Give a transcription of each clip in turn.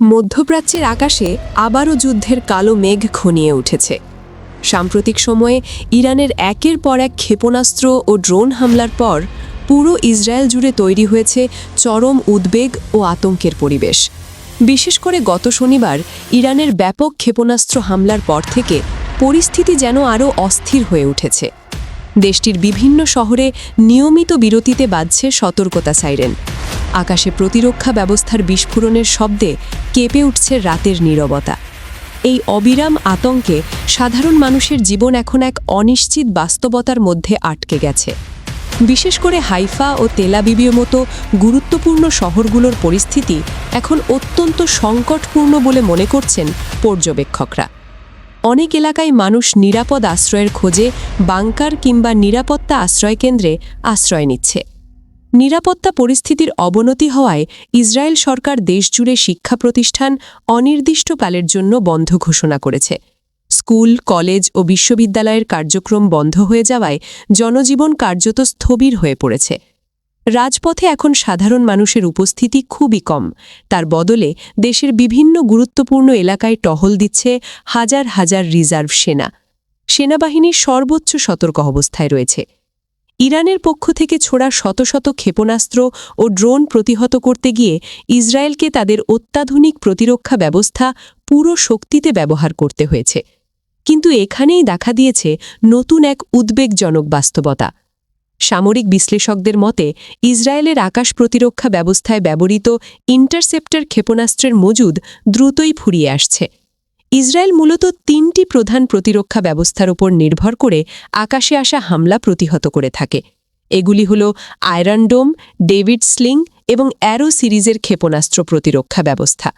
মধ্যপ্রাচ্যের আকাশে আবারও যুদ্ধের কালো মেঘ ঘনিয়ে উঠেছে। সাম্প্রতিক সময়ে ইরানের একের পর এক ক্ষেপণাস্ত্র ও ড্রোন হামলার পর পুরো ইসরায়েল জুড়ে তৈরি হয়েছে চরম উদ্বেগ ও আতঙ্কের পরিবেশ। বিশেষ করে গত শনিবার ইরানের ব্যাপক ক্ষেপণাস্ত্র হামলার পর থেকে পরিস্থিতি যেন আরও অস্থির হয়ে উঠেছে। দেশটির বিভিন্ন শহরে নিয়মিত বিরতিতে বাজছে সতর্কতা সাইরেন। আকাশে প্রতিরক্ষা ব্যবস্থার বিস্ফোরণের শব্দে কেঁপে উঠছে রাতের নীরবতা। এই অবিরাম আতঙ্কে সাধারণ মানুষের জীবন এখন এক অনিশ্চিত বাস্তবতার মধ্যে আটকে গেছে। বিশেষ করে হাইফা ও তেল আবিবের মতো গুরুত্বপূর্ণ শহরগুলোর পরিস্থিতি এখন অত্যন্ত সংকটপূর্ণ বলে মনে করছেন পর্যবেক্ষকরা। অনেক এলাকায় মানুষ নিরাপদ আশ্রয়ের খোঁজে বাংকার কিংবা নিরাপত্তা আশ্রয়কেন্দ্রে আশ্রয় নিচ্ছে। নিরাপত্তা পরিস্থিতির অবনতি হওয়ায় ইসরায়েল সরকার দেশজুড়ে শিক্ষা প্রতিষ্ঠান অনির্দিষ্টকালের জন্য বন্ধ ঘোষণা করেছে। স্কুল, কলেজ ও বিশ্ববিদ্যালয়ের কার্যক্রম বন্ধ হয়ে যাওয়ায় জনজীবন কার্যত স্থবির হয়ে পড়েছে। রাজপথে এখন সাধারণ মানুষের উপস্থিতি খুবই কম। তার বদলে দেশের বিভিন্ন গুরুত্বপূর্ণ এলাকায় টহল দিচ্ছে হাজার হাজার রিজার্ভ সেনা। সেনাবাহিনী সর্বোচ্চ সতর্ক অবস্থায় রয়েছে। ইরানের পক্ষ থেকে ছোড়া শত শত ক্ষেপণাস্ত্র ও ড্রোন প্রতিহত করতে গিয়ে ইসরায়েলকে তাদের অত্যাধুনিক প্রতিরক্ষা ব্যবস্থা পুরো শক্তিতে ব্যবহার করতে হয়েছে। কিন্তু এখানেই দেখা দিয়েছে নতুন এক উদ্বেগজনক বাস্তবতা। সামরিক বিশ্লেষকদের মতে ইসরায়েলের আকাশ প্রতিরক্ষা ব্যবস্থায় ব্যবহৃত ইন্টারসেপ্টর ক্ষেপণাস্ত্রের মজুদ দ্রুতই ফুরিয়ে আসছে। ইসরায়েল মূলত তিনটি প্রধান প্রতিরক্ষা ব্যবস্থার উপর নির্ভর করে আকাশে আসা হামলা প্রতিহত করে থাকে। এগুলি হল আয়রন ডোম, ডেভিড স্লিং এবং অ্যারো সিরিজের ক্ষেপণাস্ত্র প্রতিরক্ষা ব্যবস্থা।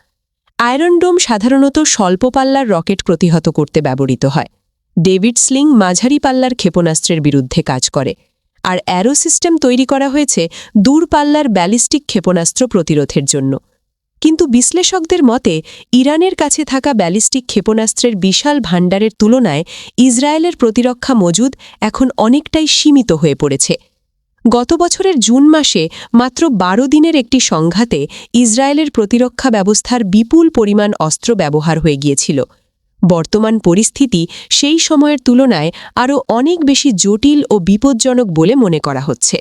আয়রন ডোম সাধারণত স্বল্প পাল্লার রকেট প্রতিহত করতে ব্যবহৃত হয়। ডেভিড স্লিং মাঝারি পাল্লার ক্ষেপণাস্ত্রের বিরুদ্ধে কাজ করে। আর অ্যারো সিস্টেম তৈরি করা হয়েছে দূরপাল্লার ব্যালিস্টিক ক্ষেপণাস্ত্র প্রতিরোধের জন্য। কিন্তু বিশ্লেষকদের মতে ইরানের কাছে থাকা ব্যালিস্টিক ক্ষেপণাস্ত্রের বিশাল ভাণ্ডারের তুলনায় ইসরায়েলের প্রতিরক্ষা মজুদ এখন অনেকটাই সীমিত হয়ে পড়েছে। গত বছরের জুন মাসে মাত্র 12 দিনের একটি সংঘাতে ইসরায়েলের প্রতিরক্ষা ব্যবস্থার বিপুল পরিমাণ অস্ত্র ব্যবহার হয়ে গিয়েছিল। বর্তমান পরিস্থিতি সেই সময়ের তুলনায় আরও অনেক বেশি জটিল ও বিপজ্জনক বলে মনে করা হচ্ছে।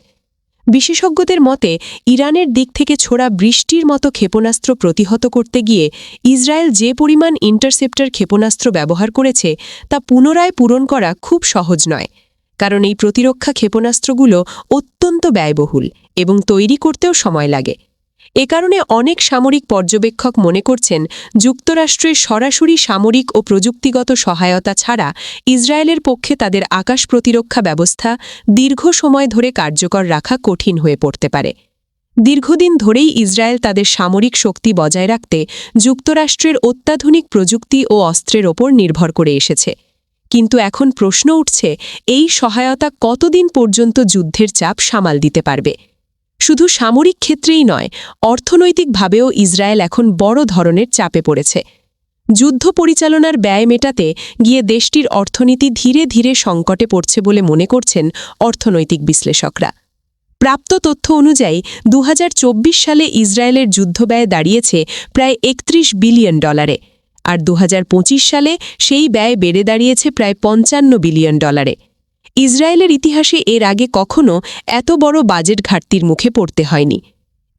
বিশেষজ্ঞদের মতে ইরানের দিক থেকে ছোড়া বৃষ্টির মতো ক্ষেপণাস্ত্র প্রতিহত করতে গিয়ে ইসরায়েল যে পরিমাণ ইন্টারসেপ্টর ক্ষেপণাস্ত্র ব্যবহার করেছে তা পুনরায় পূরণ করা খুব সহজ নয়। কারণ এই প্রতিরক্ষা ক্ষেপণাস্ত্রগুলো অত্যন্ত ব্যয়বহুল এবং তৈরি করতেও সময় লাগে। এ কারণে অনেক সামরিক পর্যবেক্ষক মনে করছেন যুক্তরাষ্ট্রের সরাসরি সামরিক ও প্রযুক্তিগত সহায়তা ছাড়া ইসরায়েলের পক্ষে তাদের আকাশ প্রতিরক্ষা ব্যবস্থা দীর্ঘ সময় ধরে কার্যকর রাখা কঠিন হয়ে পড়তে পারে। দীর্ঘদিন ধরেই ইসরায়েল তাদের সামরিক শক্তি বজায় রাখতে যুক্তরাষ্ট্রের অত্যাধুনিক প্রযুক্তি ও অস্ত্রের ওপর নির্ভর করে এসেছে। কিন্তু এখন প্রশ্ন উঠছে, এই সহায়তা কতদিন পর্যন্ত যুদ্ধের চাপ সামাল দিতে পারবে? শুধু সামরিক ক্ষেত্রেই নয়, অর্থনৈতিকভাবেও ইসরায়েল এখন বড় ধরনের চাপে পড়েছে। যুদ্ধ পরিচালনার ব্যয় মেটাতে গিয়ে দেশটির অর্থনীতি ধীরে ধীরে সংকটে পড়ছে বলে মনে করছেন অর্থনৈতিক বিশ্লেষকরা। প্রাপ্ত তথ্য অনুযায়ী 2024 সালে ইসরায়েলের যুদ্ধব্যয় দাঁড়িয়েছে প্রায় $31 বিলিয়ন, আর 2025 সালে সেই ব্যয় বেড়ে দাঁড়িয়েছে প্রায় $55 বিলিয়ন। ইসরায়েলের ইতিহাসে এর আগে কখনো এত বড় বাজেট ঘাটতির মুখে পড়তে হয়নি।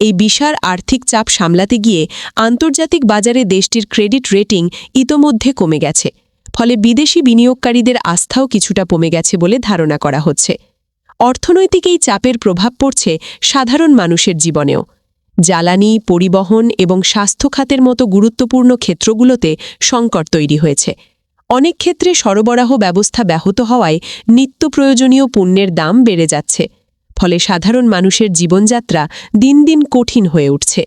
এই বিশাল আর্থিক চাপ সামলাতে গিয়ে আন্তর্জাতিক বাজারে দেশটির ক্রেডিট রেটিং ইতোমধ্যে কমে গেছে। ফলে বিদেশি বিনিয়োগকারীদের আস্থাও কিছুটা কমে গেছে বলে ধারণা করা হচ্ছে। অর্থনৈতিক এই চাপের প্রভাব পড়ছে সাধারণ মানুষের জীবনেও। জ্বালানি, পরিবহন এবং স্বাস্থ্য খাতের মতো গুরুত্বপূর্ণ ক্ষেত্রগুলোতে সংকট তৈরি হয়েছে। অনেক ক্ষেত্রে সরবরাহ ব্যবস্থা ব্যাহত হওয়ায় নিত্য প্রয়োজনীয় পণ্যের দাম বেড়ে যাচ্ছে। ফলে সাধারণ মানুষের জীবনযাত্রা দিন দিন কঠিন হয়ে উঠছে।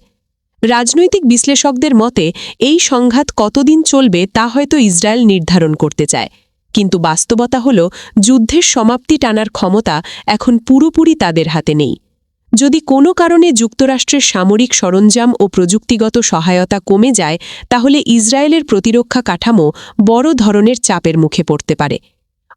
রাজনৈতিক বিশ্লেষকদের মতে এই সংঘাত কতদিন চলবে তা হয়তো ইসরায়েল নির্ধারণ করতে চায়। কিন্তু বাস্তবতা হল যুদ্ধের সমাপ্তি টানার ক্ষমতা এখন পুরোপুরি তাদের হাতে নেই। যদি কোনো কারণে যুক্তরাষ্ট্রের সামরিক সরঞ্জাম ও প্রযুক্তিগত সহায়তা কমে যায়, তাহলে ইসরায়েলের প্রতিরক্ষা কাঠামো বড় ধরনের চাপের মুখে পড়তে পারে।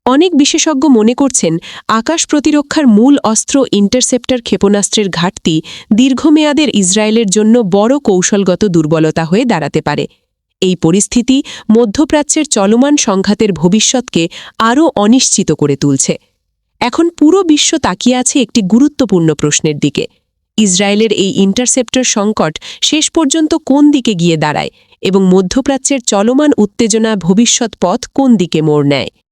অনেক বিশেষজ্ঞ মনে করছেন আকাশ প্রতিরক্ষার মূল অস্ত্র ইন্টারসেপ্টর ক্ষেপণাস্ত্রের ঘাটতি দীর্ঘমেয়াদের ইসরায়েলের জন্য বড় কৌশলগত দুর্বলতা হয়ে দাঁড়াতে পারে। এই পরিস্থিতি মধ্যপ্রাচ্যের চলমান সংঘাতের ভবিষ্যৎকে আরও অনিশ্চিত করে তুলছে। এখন পুরো বিশ্ব তাকিয়ে আছে একটি গুরুত্বপূর্ণ প্রশ্নের দিকে: ইসরায়েলের এই ইন্টারসেপ্টর সংকট শেষ পর্যন্ত কোন দিকে গিয়ে দাঁড়ায় এবং মধ্যপ্রাচ্যের চলমান উত্তেজনা ভবিষ্যৎ পথ কোন দিকে মোড় নেয়।